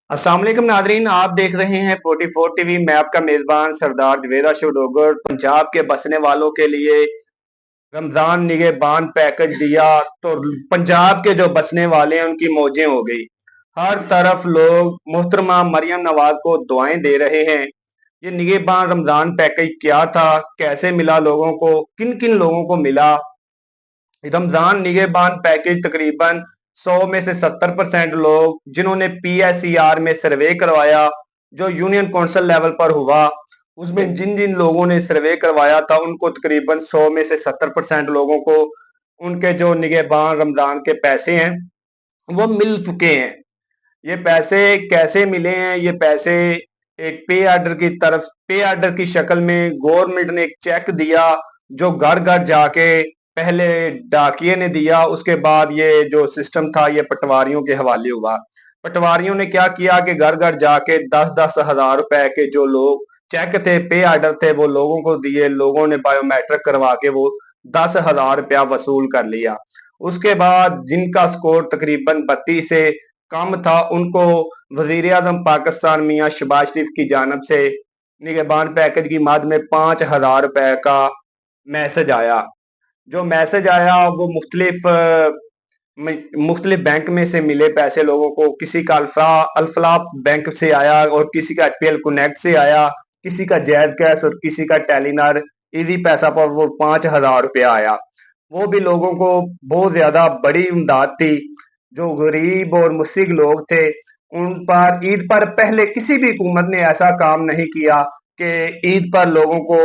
अस्सलाम वालेकुम नादरीन, आप देख रहे हैं 44 टीवी। मैं आपका मेजबान सरदार जवेदा शोडोगर। पंजाब के बसने वालों के लिए रमजान निगहबान पैकेज दिया तो पंजाब के जो बसने वाले हैं उनकी मौजें हो गई। हर तरफ लोग मोहतरमा मरियम नवाज को दुआएं दे रहे हैं। ये निगहबान रमजान पैकेज क्या था, कैसे मिला लोगों को, किन किन लोगों को मिला। रमजान निगहबान पैकेज तकरीबन 100 में से 70% लोग जिन्होंने PSER में सर्वे करवाया, जो यूनियन कौंसिल लेवल पर हुआ, उसमें जिन जिन लोगों ने सर्वे करवाया था उनको तकरीबन 100 में से 70% लोगों को उनके जो निगहबान रमजान के पैसे हैं वो मिल चुके हैं। ये पैसे कैसे मिले हैं? ये पैसे एक पे आर्डर की शक्ल में गवर्नमेंट ने एक चेक दिया, जो घर घर जाके पहले डाकिए ने दिया। उसके बाद ये जो सिस्टम था ये पटवारियों के हवाले हुआ। पटवारियों ने क्या किया कि घर घर जाके 10-10 हजार रुपए के जो लोग चेक थे, पे आर्डर थे, वो लोगों को दिए। लोगों ने बायोमेट्रिक करवा के वो 10,000 रुपया वसूल कर लिया। उसके बाद जिनका स्कोर तकरीबन 32 से कम था उनको वजीर आजम पाकिस्तान मियाँ शहबाज शरीफ की जानब से निगहबान पैकेज की मद में 5,000 रुपए का मैसेज आया। जो मैसेज आया वो मुख्तलिफ बैंक में से मिले पैसे लोगों को। किसी का अल्फला बैंक से आया और किसी का HPL कनेक्ट से आया, किसी का जैद कैश और किसी का टेलीनार इजी पैसा पर वो 5,000 रुपया आया। वो भी लोगों को बहुत ज्यादा बड़ी इमदाद थी। जो गरीब और मुस्लिम लोग थे उन पर ईद पर पहले किसी भी हुकूमत ने ऐसा काम नहीं किया कि ईद पर लोगों को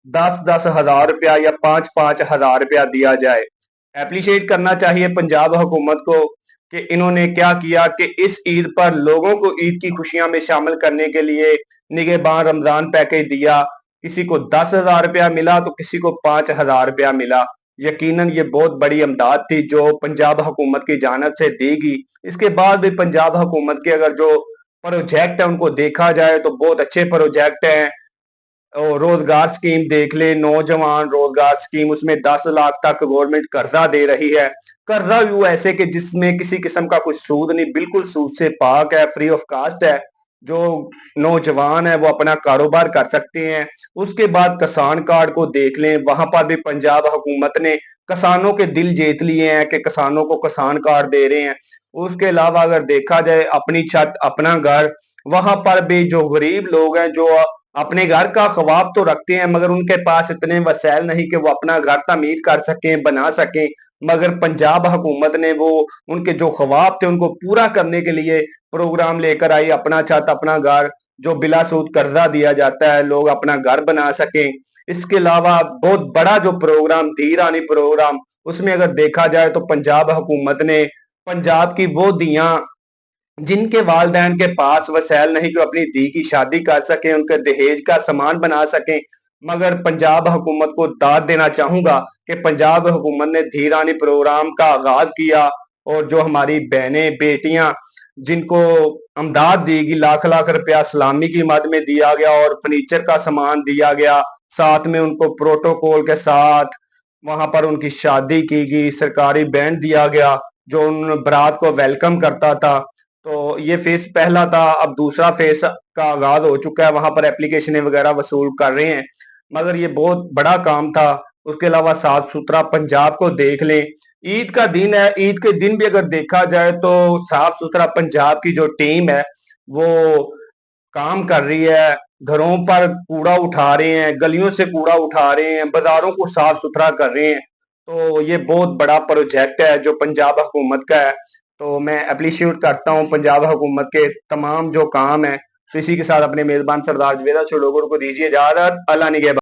10-10 हजार रुपया या 5-5 हजार रुपया दिया जाए। एप्रिशिएट करना चाहिए पंजाब हुकूमत को कि इन्होंने क्या किया कि इस ईद पर लोगों को ईद की खुशियां में शामिल करने के लिए निगहबान रमजान पैकेज दिया। किसी को 10,000 रुपया मिला तो किसी को 5,000 रुपया मिला। यकीनन ये बहुत बड़ी इमदाद थी जो पंजाब हुकूमत की जानिब से दी गई। इसके बाद भी पंजाब हुकूमत के अगर जो प्रोजेक्ट है उनको देखा जाए तो बहुत अच्छे प्रोजेक्ट हैं। और रोजगार स्कीम देख ले, नौजवान रोजगार स्कीम, उसमें 10 लाख तक गवर्नमेंट कर्जा दे रही है। कर्जा भी वो ऐसे कि जिसमें किसी किस्म का कोई सूद नहीं, बिल्कुल सूद से पाक है, फ्री ऑफ कास्ट है। जो नौजवान है वो अपना कारोबार कर सकते हैं। उसके बाद किसान कार्ड को देख लें, वहां पर भी पंजाब हुकूमत ने किसानों के दिल जीत लिए हैं कि किसानों को किसान कार्ड दे रहे हैं। उसके अलावा अगर देखा जाए अपनी छत अपना घर, वहां पर भी जो गरीब लोग हैं जो अपने घर का ख्वाब तो रखते हैं मगर उनके पास इतने वसैल नहीं कि वो अपना घर तामीर कर सकें, बना सकें। मगर पंजाब हुकूमत ने वो उनके जो ख्वाब थे उनको पूरा करने के लिए प्रोग्राम लेकर आई, अपना छत अपना घर, जो बिला सूद कर्जा दिया जाता है, लोग अपना घर बना सकें। इसके अलावा बहुत बड़ा जो प्रोग्राम धी रानी प्रोग्राम, उसमें अगर देखा जाए तो पंजाब हुकूमत ने पंजाब की वो दियां जिनके वालदैन के पास वसैल नहीं कि अपनी धी की शादी कर सकें, उनके दहेज का सामान बना सकें। मगर पंजाब हुकूमत को दाद देना चाहूंगा कि पंजाब हुकूमत ने धी रानी प्रोग्राम का आगाज किया और जो हमारी बहनें बेटियां जिनको अमदाद दी गई, लाख लाख रुपया सलामी की मद में दिया गया और फर्नीचर का सामान दिया गया, साथ में उनको प्रोटोकॉल के साथ वहां पर उनकी शादी की गई, सरकारी बैंड दिया गया जो उन बारात को वेलकम करता था। तो ये फेज पहला था। अब दूसरा फेज का आगाज हो चुका है, वहां पर एप्लीकेशनें वगैरह वसूल कर रहे हैं। मगर ये बहुत बड़ा काम था। उसके अलावा साफ सुथरा पंजाब को देख लें, ईद का दिन है, ईद के दिन भी अगर देखा जाए तो साफ सुथरा पंजाब की जो टीम है वो काम कर रही है। घरों पर कूड़ा उठा रहे हैं, गलियों से कूड़ा उठा रहे हैं, बाजारों को साफ सुथरा कर रहे हैं। तो ये बहुत बड़ा प्रोजेक्ट है जो पंजाब हुकूमत का है। तो मैं अप्रिशिएट करता हूँ पंजाब हुकूमत के तमाम जो काम है। तो इसी के साथ अपने मेजबान सरदार जवेदा लोगों को दीजिए इजाजत। अल्लाह निगहबान।